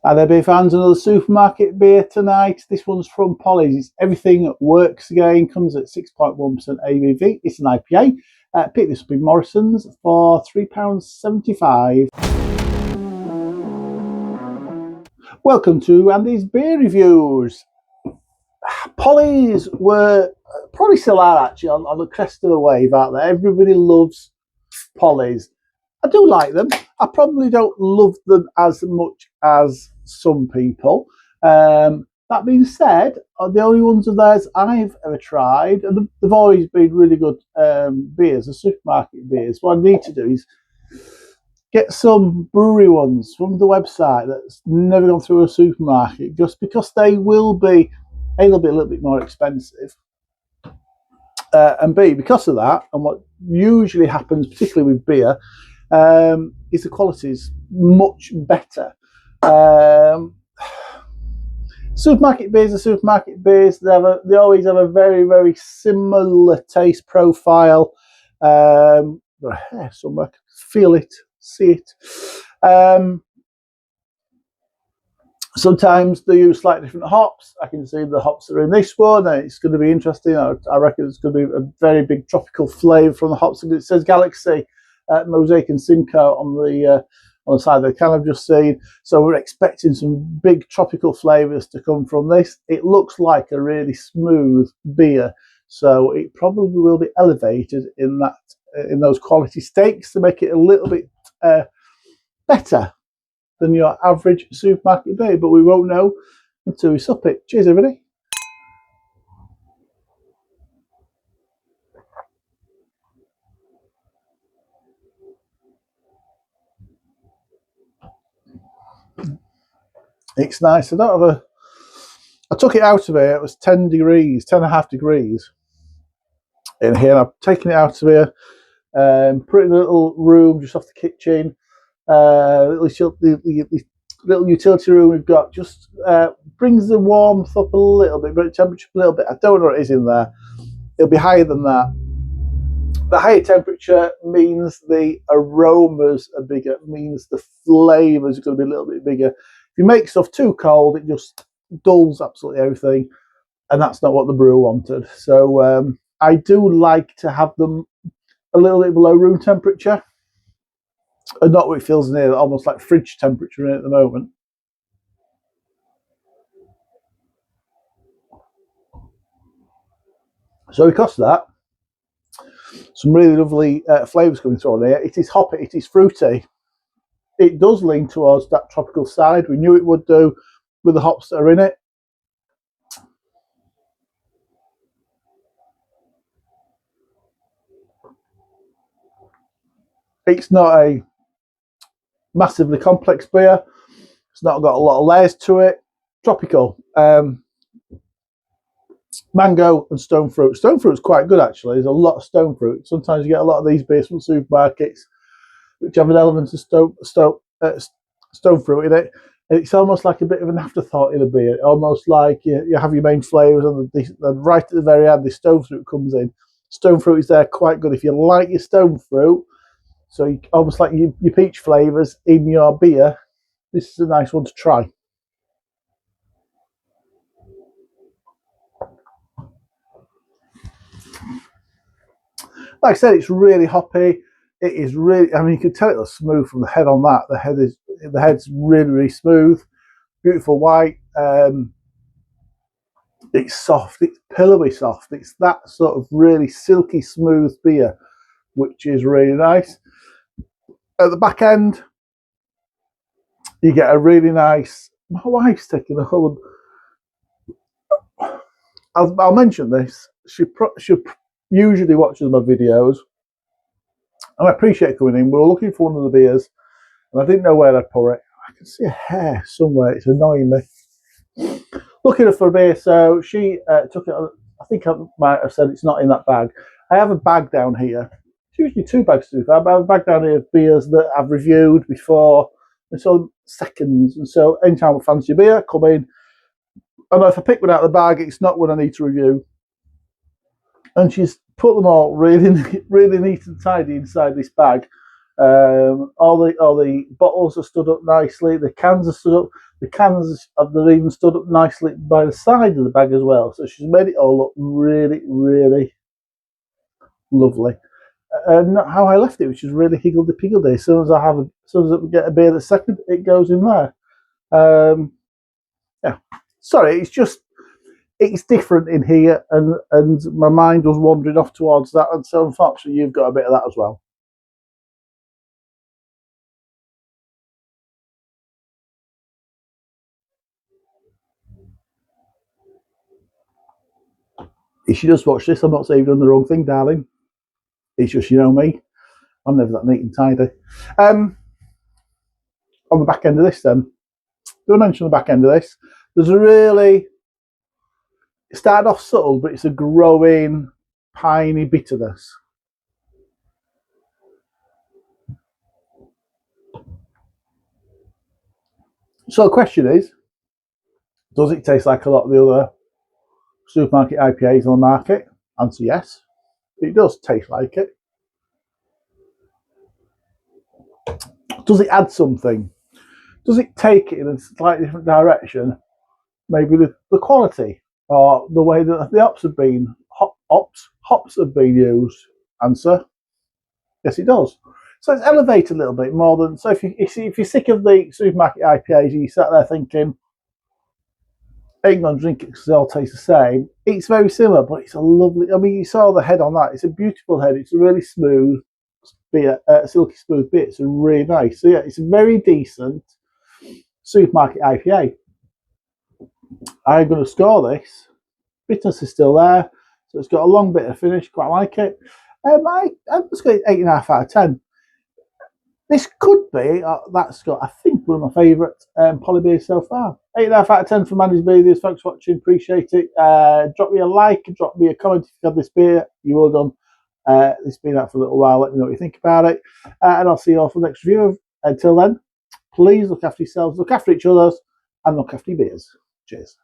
Hi there, beer fans. Another supermarket beer tonight. This one's from Pollys. It's Everything Works Again. Comes at 6.1% ABV. It's an IPA. Pick this up in Morrison's for £3.75. Welcome to Andy's Beer Reviews. Pollys were, probably still are actually, on the crest of the wave out there. Everybody loves Pollys. I do like them. I probably don't love them as much as some people. That being said, the only ones of theirs I've ever tried, and they've always been really good beers, the supermarket beers. What I need to do is get some brewery ones from the website that's never gone through a supermarket, just because they will be, A, they'll be a little bit more expensive, and B, because of that, and what usually happens, particularly with beer, is the quality is much better. Supermarket beers are supermarket beers. They always have a very, very similar taste profile. Somewhere, feel it, see it. Sometimes they use slightly different hops. I can see the hops that are in this one, and it's going to be interesting. I reckon it's going to be a very big tropical flavour from the hops. It says Galaxy, Mosaic and Simcoe on the side of the can I've just seen. So we're expecting some big tropical flavours to come from this. It looks like a really smooth beer, so it probably will be elevated in those quality stakes to make it a little bit better than your average supermarket beer, but we won't know until we sup it. Cheers, everybody. It's nice. I took it out of here. It was 10 degrees, 10 and a half degrees in here. And I've taken it out of here, put it in a little room just off the kitchen. The little utility room we've got just brings the warmth up a little bit, but the temperature a little bit. I don't know what it is in there. It'll be higher than that. The higher temperature means the aromas are bigger, means the flavours are going to be a little bit bigger. If you make stuff too cold, it just dulls absolutely everything, and that's not what the brewer wanted. So I do like to have them a little bit below room temperature, and not what it feels in here, almost like fridge temperature in it at the moment. So because of that, some really lovely flavours coming through on here. It is hoppy, it is fruity. It does lean towards that tropical side. We knew it would do with the hops that are in it. It's not a massively complex beer. It's not got a lot of layers to it. Tropical. Mango and stone fruit. Stone fruit's quite good, actually. There's a lot of stone fruit. Sometimes you get a lot of these beers from supermarkets which have an element of stone fruit in it. And it's almost like a bit of an afterthought in a beer. Almost like you have your main flavours, and right at the very end, the stone fruit comes in. Stone fruit is there quite good if you like your stone fruit. So almost like your peach flavours in your beer. This is a nice one to try. Like I said, it's really hoppy. It is really, I mean, you can tell it was smooth from the head on that. The head's really, really smooth. Beautiful white. It's soft. It's pillowy soft. It's that sort of really silky smooth beer, which is really nice. At the back end, you get a really nice. My wife's taking a hold. I'll mention this. She usually watches my videos, and I appreciate coming in. We were looking for one of the beers, and I didn't know where I'd pour it. I can see a hair somewhere. It's annoying me. Looking for a beer, so she took it. I think I might have said it's not in that bag. I have a bag down here. It's usually two bags to do that. I have a bag down here of beers that I've reviewed before, and so seconds. And so anytime I fancy a beer, come in. And if I pick one out of the bag, it's not one I need to review. And she's put them all really, really neat and tidy inside this bag. All the bottles are stood up nicely. The cans are stood up. The cans they're even stood up nicely by the side of the bag as well. So she's made it all look really, really lovely. And how I left it, which is really higgledy-piggledy. As soon as as soon as I get a beer that's second, it goes in there. Yeah. Sorry, it's different in here, and my mind was wandering off towards that, and so unfortunately you've got a bit of that as well. If you just watch this, I'm not saying you've done the wrong thing, darling. It's just, you know me, I'm never that neat and tidy. On the back end of this then, do I mention the back end of this? There's a really, it started off subtle, but it's a growing, piney bitterness. So the question is, does it taste like a lot of the other supermarket IPAs on the market? Answer yes. It does taste like it. Does it add something? Does it take it in a slightly different direction? Maybe the quality or the way that the hops have been hops have been used. Answer: yes, it does. So it's elevated a little bit more than. So if you're sick of the supermarket IPAs and you sat there thinking, I ain't gonna drink it because they all taste the same. It's very similar, but it's a lovely. I mean, you saw the head on that. It's a beautiful head. It's a really smooth beer, silky smooth beer. It's really nice. So yeah, it's a very decent supermarket IPA. I'm going to score this. Bitterness is still there, so it's got a long bit of finish. Quite like it. I'm just going 8.5 out of 10. This could be that's got I think one of my favourite poly beers so far. 8.5 out of 10 for Manny's Beers. Thanks for watching. Appreciate it. Drop me a like, drop me a comment if you've had this beer. You all done. It's been out for a little while. Let me know what you think about it, and I'll see you all for the next review. Until then, please look after yourselves, look after each other, and look after your beers. Cheers.